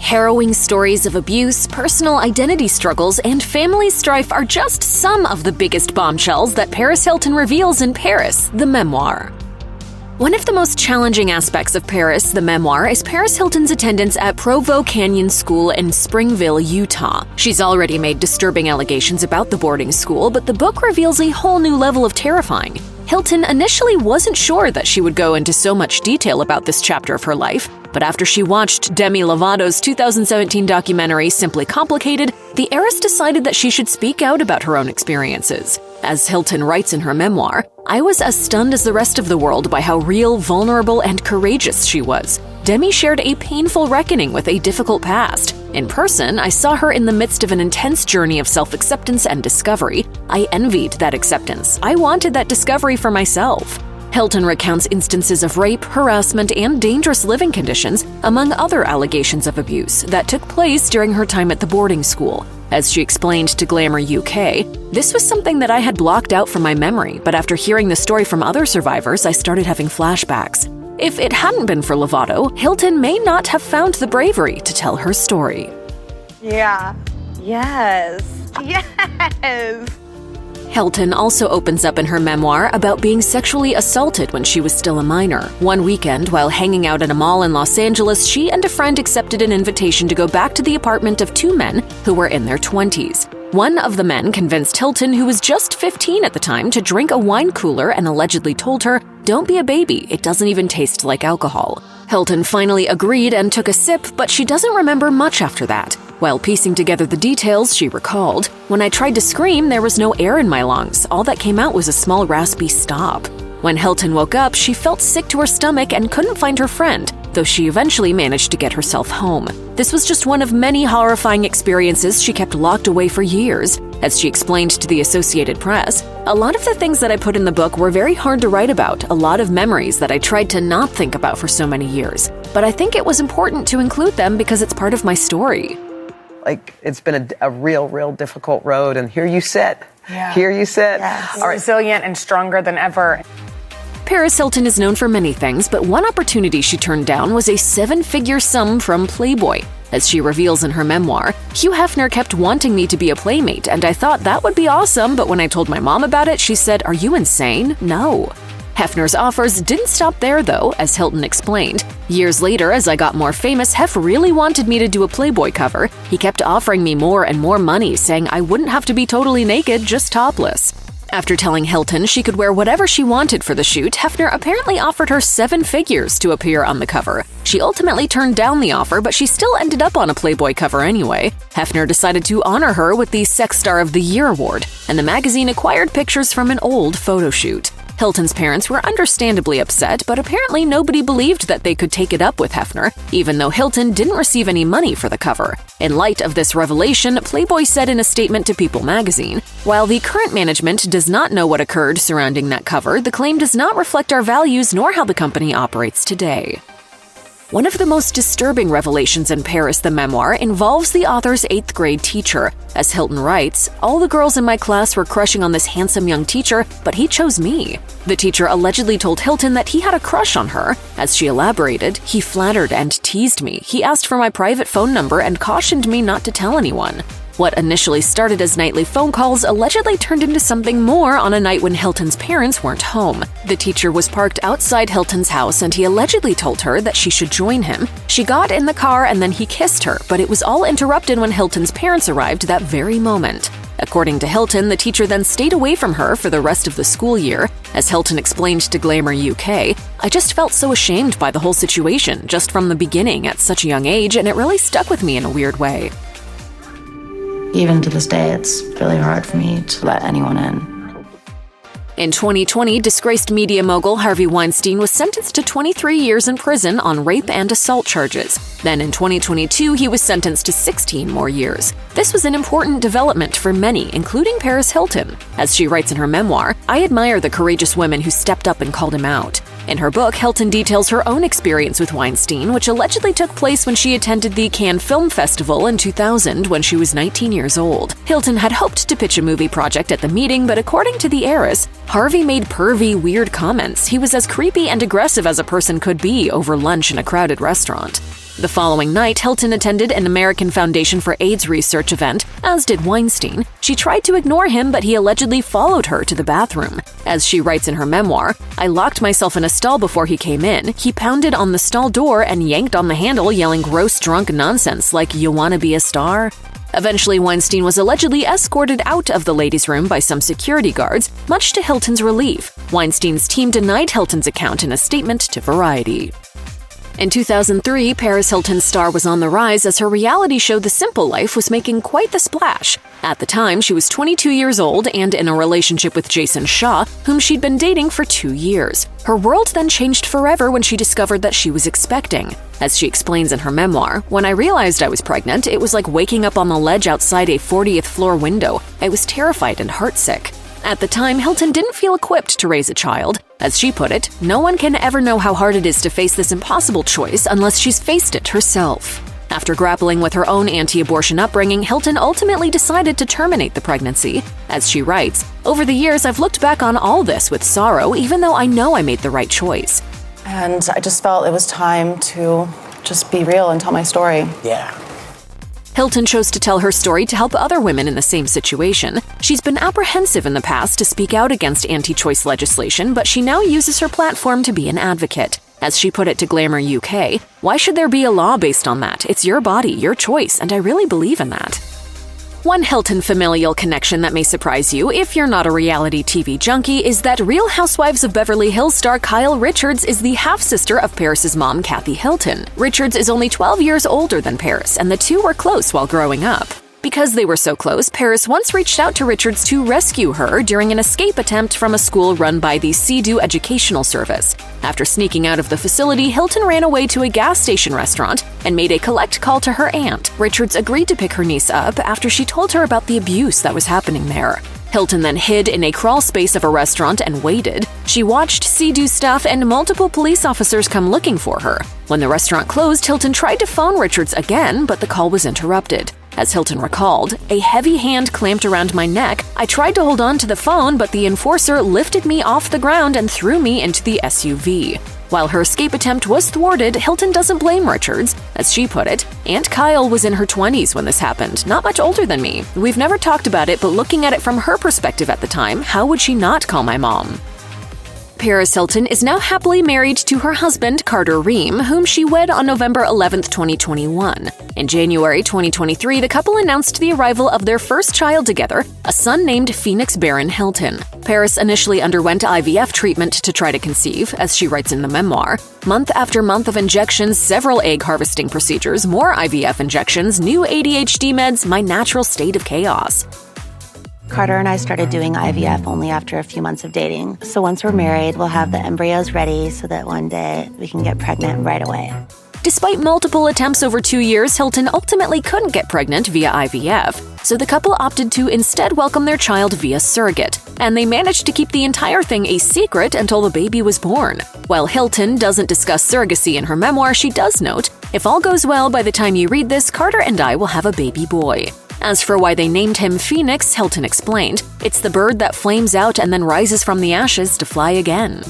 Harrowing stories of abuse, personal identity struggles, and family strife are just some of the biggest bombshells that Paris Hilton reveals in Paris, the Memoir. One of the most challenging aspects of Paris, the Memoir, is Paris Hilton's attendance at Provo Canyon School in Springville, Utah. She's already made disturbing allegations about the boarding school, but the book reveals a whole new level of terrifying. Hilton initially wasn't sure that she would go into so much detail about this chapter of her life, but after she watched Demi Lovato's 2017 documentary Simply Complicated, the heiress decided that she should speak out about her own experiences. As Hilton writes in her memoir, "I was as stunned as the rest of the world by how real, vulnerable, and courageous she was. Demi shared a painful reckoning with a difficult past. In person, I saw her in the midst of an intense journey of self-acceptance and discovery. I envied that acceptance. I wanted that discovery for myself." Hilton recounts instances of rape, harassment, and dangerous living conditions, among other allegations of abuse, that took place during her time at the boarding school. As she explained to Glamour UK, "This was something that I had blocked out from my memory, but after hearing the story from other survivors, I started having flashbacks." If it hadn't been for Lovato, Hilton may not have found the bravery to tell her story. Yeah. Yes. Yes. Hilton also opens up in her memoir about being sexually assaulted when she was still a minor. One weekend, while hanging out at a mall in Los Angeles, she and a friend accepted an invitation to go back to the apartment of two men who were in their 20s. One of the men convinced Hilton, who was just 15 at the time, to drink a wine cooler and allegedly told her, "Don't be a baby, it doesn't even taste like alcohol." Hilton finally agreed and took a sip, but she doesn't remember much after that. While piecing together the details, she recalled, "When I tried to scream, there was no air in my lungs. All that came out was a small raspy stop." When Hilton woke up, she felt sick to her stomach and couldn't find her friend, though she eventually managed to get herself home. This was just one of many horrifying experiences she kept locked away for years. As she explained to the Associated Press, "A lot of the things that I put in the book were very hard to write about, a lot of memories that I tried to not think about for so many years. But I think it was important to include them because it's part of my story." Like, it's been a real difficult road, and here you sit. Yeah. Here you sit. Yes. Resilient and stronger than ever. Paris Hilton is known for many things, but one opportunity she turned down was a seven-figure sum from Playboy. As she reveals in her memoir, "Hugh Hefner kept wanting me to be a playmate, and I thought that would be awesome, but when I told my mom about it, she said, 'Are you insane?' No." Hefner's offers didn't stop there, though, as Hilton explained. "Years later, as I got more famous, Hef really wanted me to do a Playboy cover. He kept offering me more and more money, saying I wouldn't have to be totally naked, just topless." After telling Hilton she could wear whatever she wanted for the shoot, Hefner apparently offered her 7 figures to appear on the cover. She ultimately turned down the offer, but she still ended up on a Playboy cover anyway. Hefner decided to honor her with the Sex Star of the Year award, and the magazine acquired pictures from an old photo shoot. Hilton's parents were understandably upset, but apparently nobody believed that they could take it up with Hefner, even though Hilton didn't receive any money for the cover. In light of this revelation, Playboy said in a statement to People magazine, "While the current management does not know what occurred surrounding that cover, the claim does not reflect our values nor how the company operates today." One of the most disturbing revelations in Paris, the Memoir, involves the author's 8th grade teacher. As Hilton writes, "All the girls in my class were crushing on this handsome young teacher, but he chose me." The teacher allegedly told Hilton that he had a crush on her. As she elaborated, "He flattered and teased me. He asked for my private phone number and cautioned me not to tell anyone." What initially started as nightly phone calls allegedly turned into something more on a night when Hilton's parents weren't home. The teacher was parked outside Hilton's house and he allegedly told her that she should join him. She got in the car and then he kissed her, but it was all interrupted when Hilton's parents arrived that very moment. According to Hilton, the teacher then stayed away from her for the rest of the school year. As Hilton explained to Glamour UK, "I just felt so ashamed by the whole situation, just from the beginning at such a young age, and it really stuck with me in a weird way." Even to this day, it's really hard for me to let anyone in. In 2020, disgraced media mogul Harvey Weinstein was sentenced to 23 years in prison on rape and assault charges. Then in 2022, he was sentenced to 16 more years. This was an important development for many, including Paris Hilton. As she writes in her memoir, "I admire the courageous women who stepped up and called him out." In her book, Hilton details her own experience with Weinstein, which allegedly took place when she attended the Cannes Film Festival in 2000 when she was 19 years old. Hilton had hoped to pitch a movie project at the meeting, but according to the heiress, Harvey made pervy, weird comments. He was as creepy and aggressive as a person could be over lunch in a crowded restaurant. The following night, Hilton attended an American Foundation for AIDS research event, as did Weinstein. She tried to ignore him, but he allegedly followed her to the bathroom. As she writes in her memoir, "I locked myself in a stall before he came in. He pounded on the stall door and yanked on the handle, yelling gross drunk nonsense like, 'You wanna be a star?' Eventually, Weinstein was allegedly escorted out of the ladies' room by some security guards, much to Hilton's relief. Weinstein's team denied Hilton's account in a statement to Variety. In 2003, Paris Hilton's star was on the rise as her reality show The Simple Life was making quite the splash. At the time, she was 22 years old and in a relationship with Jason Shaw, whom she'd been dating for 2 years. Her world then changed forever when she discovered that she was expecting. As she explains in her memoir, "When I realized I was pregnant, it was like waking up on the ledge outside a 40th floor window. I was terrified and heartsick." At the time, Hilton didn't feel equipped to raise a child. As she put it, "No one can ever know how hard it is to face this impossible choice unless she's faced it herself." After grappling with her own anti-abortion upbringing, Hilton ultimately decided to terminate the pregnancy. As she writes, "Over the years, I've looked back on all this with sorrow, even though I know I made the right choice." And I just felt it was time to just be real and tell my story. Yeah. Hilton chose to tell her story to help other women in the same situation. She's been apprehensive in the past to speak out against anti-choice legislation, but she now uses her platform to be an advocate. As she put it to Glamour UK, "Why should there be a law based on that? It's your body, your choice, and I really believe in that." One Hilton familial connection that may surprise you if you're not a reality TV junkie is that Real Housewives of Beverly Hills star Kyle Richards is the half-sister of Paris's mom, Kathy Hilton. Richards is only 12 years older than Paris, and the two were close while growing up. Because they were so close, Paris once reached out to Richards to rescue her during an escape attempt from a school run by the Sea-Doo Educational Service. After sneaking out of the facility, Hilton ran away to a gas station restaurant and made a collect call to her aunt. Richards agreed to pick her niece up after she told her about the abuse that was happening there. Hilton then hid in a crawl space of a restaurant and waited. She watched Sea-Doo staff and multiple police officers come looking for her. When the restaurant closed, Hilton tried to phone Richards again, but the call was interrupted. As Hilton recalled, "A heavy hand clamped around my neck. I tried to hold on to the phone, but the enforcer lifted me off the ground and threw me into the SUV." While her escape attempt was thwarted, Hilton doesn't blame Richards. As she put it, "Aunt Kyle was in her 20s when this happened, not much older than me. We've never talked about it, but looking at it from her perspective at the time, how would she not call my mom?" Paris Hilton is now happily married to her husband, Carter Ream, whom she wed on November 11, 2021. In January 2023, the couple announced the arrival of their first child together, a son named Phoenix Barron Hilton. Paris initially underwent IVF treatment to try to conceive, as she writes in the memoir. Month after month of injections, several egg harvesting procedures, more IVF injections, new ADHD meds, my natural state of chaos. Carter and I started doing IVF only after a few months of dating. So once we're married, we'll have the embryos ready so that one day we can get pregnant right away. Despite multiple attempts over 2 years, Hilton ultimately couldn't get pregnant via IVF, so the couple opted to instead welcome their child via surrogate, and they managed to keep the entire thing a secret until the baby was born. While Hilton doesn't discuss surrogacy in her memoir, she does note, "If all goes well, by the time you read this, Carter and I will have a baby boy." As for why they named him Phoenix, Hilton explained, "It's the bird that flames out and then rises from the ashes to fly again."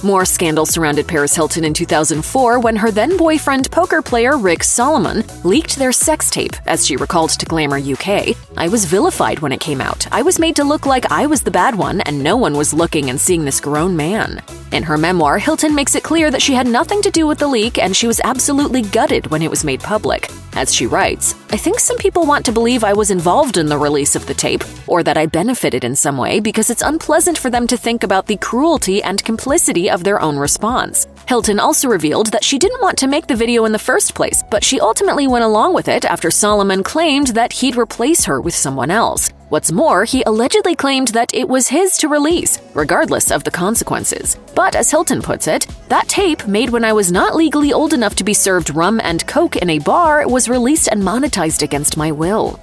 More scandal surrounded Paris Hilton in 2004 when her then-boyfriend poker player Rick Solomon leaked their sex tape. As she recalled to Glamour UK, "I was vilified when it came out. I was made to look like I was the bad one and no one was looking and seeing this grown man." In her memoir, Hilton makes it clear that she had nothing to do with the leak and she was absolutely gutted when it was made public. As she writes, "I think some people want to believe I was involved in the release of the tape or that I benefited in some way because it's unpleasant for them to think about the cruelty and complicity of their own response." Hilton also revealed that she didn't want to make the video in the first place, but she ultimately went along with it after Solomon claimed that he'd replace her with someone else. What's more, he allegedly claimed that it was his to release, regardless of the consequences. But as Hilton puts it, "That tape, made when I was not legally old enough to be served rum and coke in a bar, was released and monetized against my will."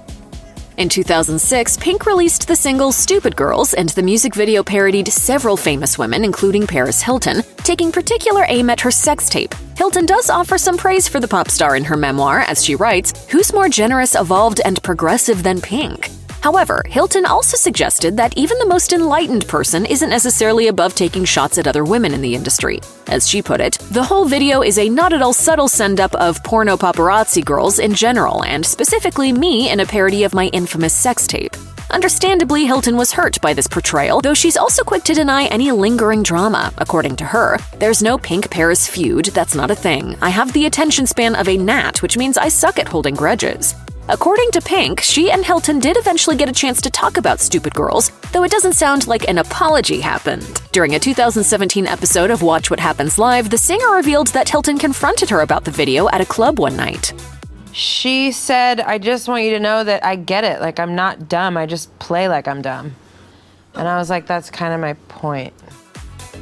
In 2006, Pink released the single Stupid Girls, and the music video parodied several famous women, including Paris Hilton, taking particular aim at her sex tape. Hilton does offer some praise for the pop star in her memoir, as she writes, "Who's more generous, evolved, and progressive than Pink?" However, Hilton also suggested that even the most enlightened person isn't necessarily above taking shots at other women in the industry. As she put it, the whole video is a not at all subtle send-up of porno paparazzi girls in general, and specifically me in a parody of my infamous sex tape. Understandably, Hilton was hurt by this portrayal, though she's also quick to deny any lingering drama. According to her, there's no Pink-Paris feud, that's not a thing. I have the attention span of a gnat, which means I suck at holding grudges. According to Pink, she and Hilton did eventually get a chance to talk about Stupid Girls, though it doesn't sound like an apology happened. During a 2017 episode of Watch What Happens Live, the singer revealed that Hilton confronted her about the video at a club one night. She said, I just want you to know that I get it. Like, I'm not dumb. I just play like I'm dumb. And I was like, that's kind of my point.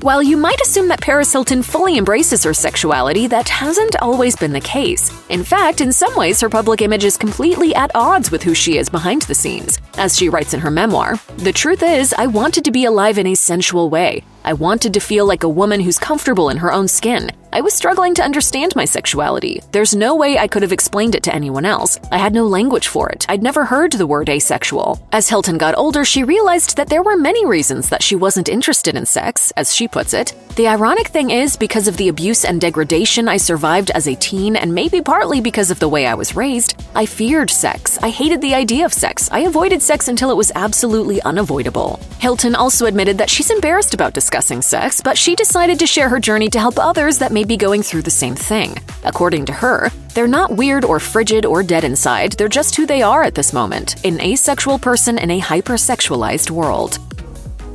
While you might assume that Paris Hilton fully embraces her sexuality, that hasn't always been the case. In fact, in some ways, her public image is completely at odds with who she is behind the scenes. As she writes in her memoir, "The truth is, I wanted to be alive in a sensual way. I wanted to feel like a woman who's comfortable in her own skin. I was struggling to understand my sexuality. There's no way I could have explained it to anyone else. I had no language for it. I'd never heard the word asexual." As Hilton got older, she realized that there were many reasons that she wasn't interested in sex, as she puts it. "The ironic thing is, because of the abuse and degradation I survived as a teen, and maybe partly because of the way I was raised, I feared sex. I hated the idea of sex. I avoided sex until it was absolutely unavoidable." Hilton also admitted that she's embarrassed about discussing sex, but she decided to share her journey to help others that may be going through the same thing. According to her, they're not weird or frigid or dead inside, they're just who they are at this moment, an asexual person in a hypersexualized world.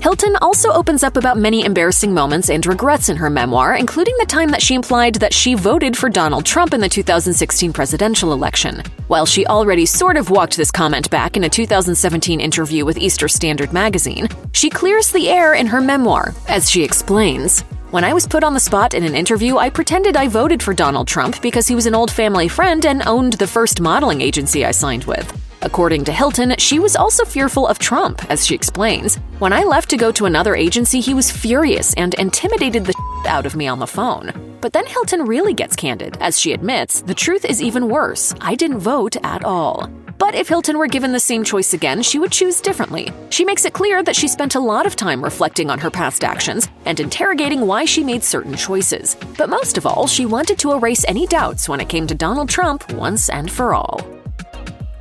Hilton also opens up about many embarrassing moments and regrets in her memoir, including the time that she implied that she voted for Donald Trump in the 2016 presidential election. While she already sort of walked this comment back in a 2017 interview with Easter Standard magazine, she clears the air in her memoir, as she explains, "When I was put on the spot in an interview, I pretended I voted for Donald Trump because he was an old family friend and owned the first modeling agency I signed with." According to Hilton, she was also fearful of Trump, as she explains. "When I left to go to another agency, he was furious and intimidated the out of me on the phone." But then Hilton really gets candid, as she admits, the truth is even worse. I didn't vote at all. But if Hilton were given the same choice again, she would choose differently. She makes it clear that she spent a lot of time reflecting on her past actions and interrogating why she made certain choices. But most of all, she wanted to erase any doubts when it came to Donald Trump once and for all.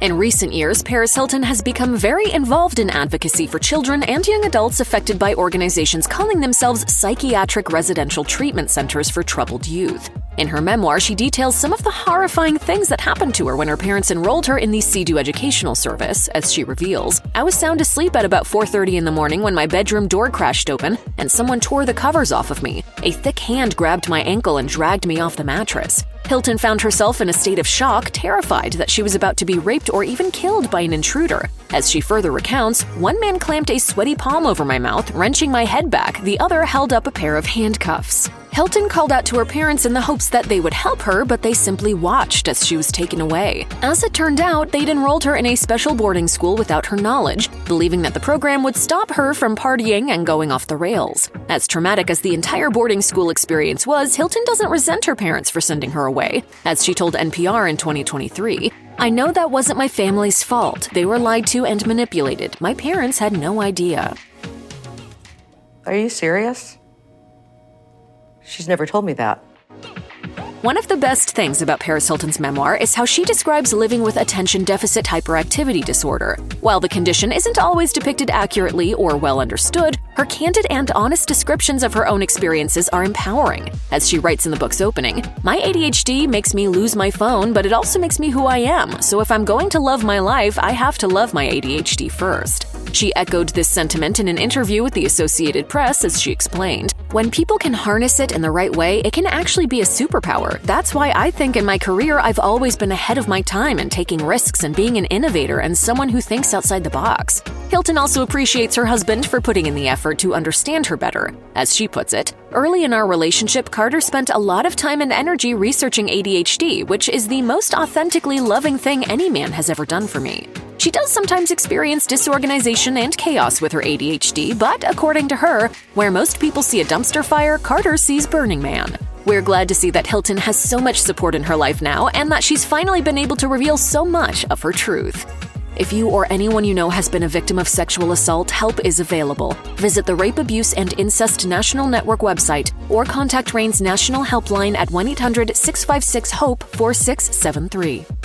In recent years, Paris Hilton has become very involved in advocacy for children and young adults affected by organizations calling themselves psychiatric residential treatment centers for troubled youth. In her memoir, she details some of the horrifying things that happened to her when her parents enrolled her in the CEDU educational service. As she reveals, "I was sound asleep at about 4:30 in the morning when my bedroom door crashed open and someone tore the covers off of me. A thick hand grabbed my ankle and dragged me off the mattress." Hilton found herself in a state of shock, terrified that she was about to be raped or even killed by an intruder. As she further recounts, "One man clamped a sweaty palm over my mouth, wrenching my head back, the other held up a pair of handcuffs." Hilton called out to her parents in the hopes that they would help her, but they simply watched as she was taken away. As it turned out, they'd enrolled her in a special boarding school without her knowledge, believing that the program would stop her from partying and going off the rails. As traumatic as the entire boarding school experience was, Hilton doesn't resent her parents for sending her away. As she told NPR in 2023, "I know that wasn't my family's fault. They were lied to and manipulated. My parents had no idea." Are you serious? She's never told me that. One of the best things about Paris Hilton's memoir is how she describes living with attention deficit hyperactivity disorder. While the condition isn't always depicted accurately or well understood, her candid and honest descriptions of her own experiences are empowering. As she writes in the book's opening, "My ADHD makes me lose my phone, but it also makes me who I am. So if I'm going to love my life, I have to love my ADHD first." She echoed this sentiment in an interview with the Associated Press as she explained, "When people can harness it in the right way, it can actually be a superpower. That's why I think in my career I've always been ahead of my time in taking risks and being an innovator and someone who thinks outside the box." Hilton also appreciates her husband for putting in the effort to understand her better. As she puts it, "Early in our relationship, Carter spent a lot of time and energy researching ADHD, which is the most authentically loving thing any man has ever done for me. She does sometimes experience disorganization and chaos with her ADHD, but according to her, where most people see a dumpster fire, Carter sees Burning Man." We're glad to see that Hilton has so much support in her life now and that she's finally been able to reveal so much of her truth. If you or anyone you know has been a victim of sexual assault, help is available. Visit the Rape, Abuse, and Incest National Network website or contact RAIN's national helpline at 1-800-656-HOPE-4673.